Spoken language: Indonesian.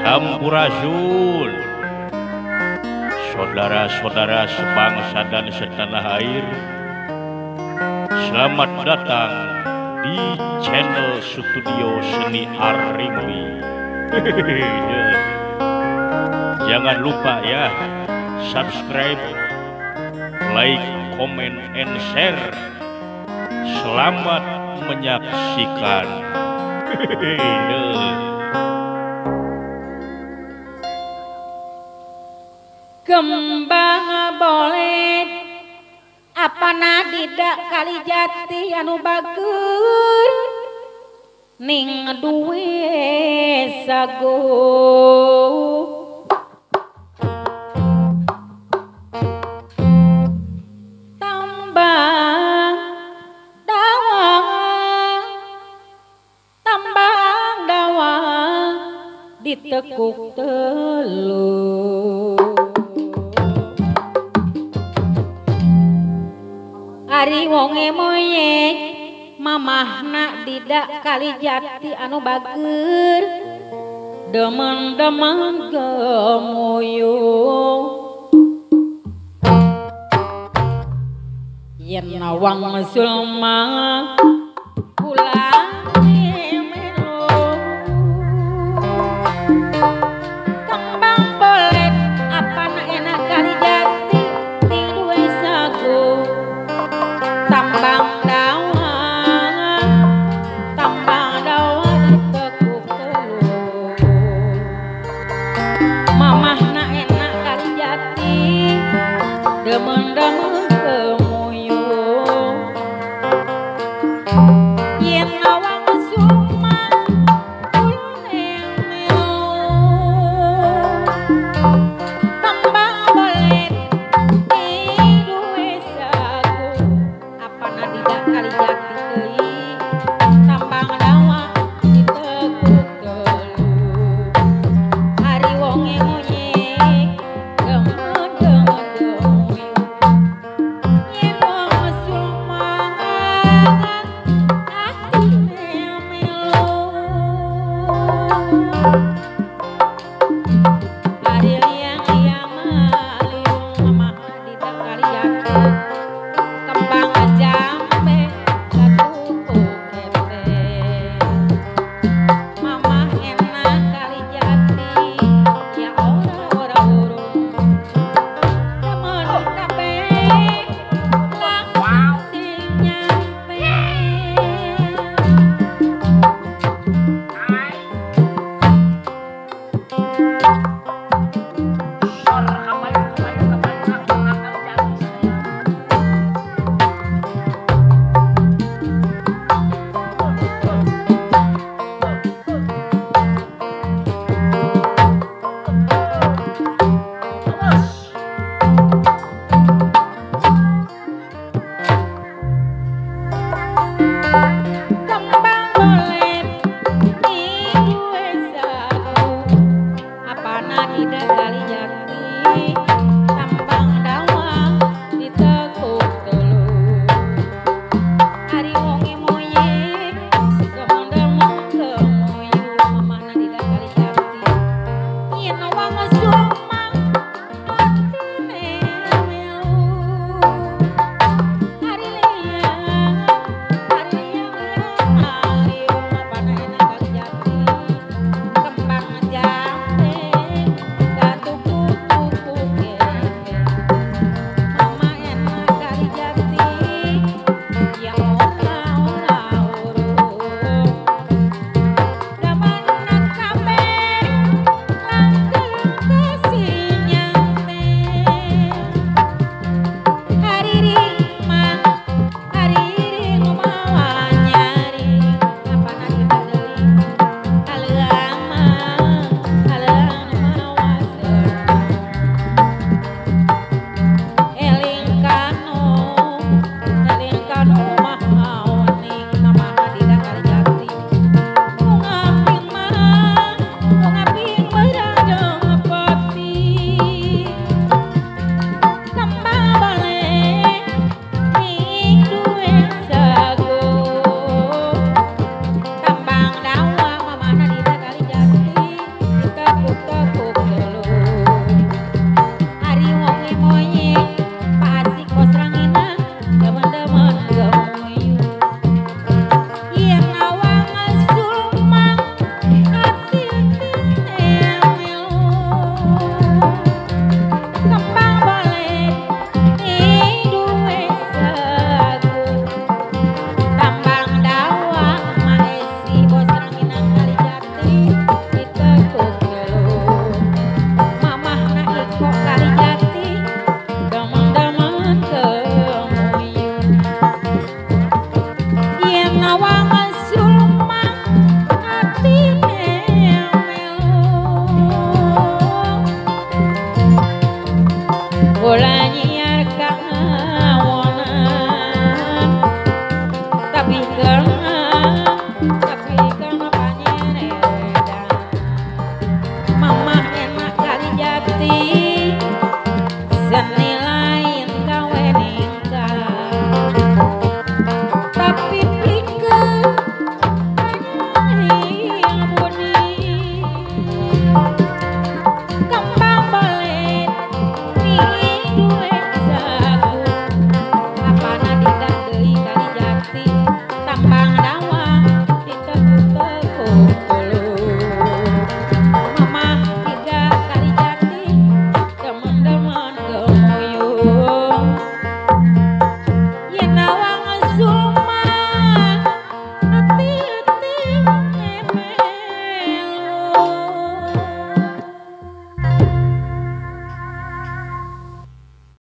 Sampurasun, saudara-saudara sebangsa dan setanah air. Selamat datang di channel Studio Seni Arimbi. Jangan lupa ya, subscribe, like, comment, and share. Selamat menyaksikan. Kembang boleh apana tidak kali jati anu bagus ning duwe sago tambang dawa ditekuk telur Ari wonge moyek mamahna didak kali jati anu bager demen-demen gemuyung yen nawang sulma pulang melo kembang boleh apana enak kali jati di duwe sago tambang dawa ditekuk telur mamahna enak kali jati demen-demen kemuyung yen nawang sumang uleng tambang boleh duwe sago apana tidak kali jati